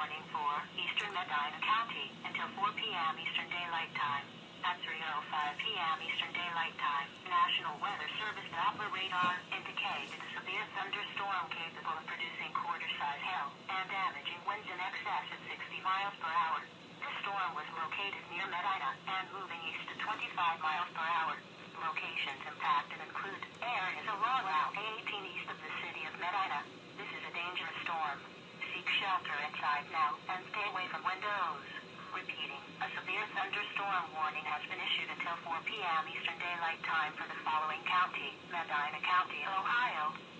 warning for eastern Medina County until 4 p.m. Eastern Daylight Time. At 3:05 p.m. Eastern Daylight Time, National Weather Service Doppler radar indicated a severe thunderstorm capable of producing quarter-size hail and damaging winds in excess of 60 miles per hour. This storm was located near Medina and moving east at 25 miles per hour. Locations impacted include areas along Route 18 east of the city of Medina. This is a dangerous storm. Seek shelter inside now and stay away from windows. Repeating, a severe thunderstorm warning has been issued until 4 p.m. Eastern Daylight Time for the following county: Medina County, Ohio.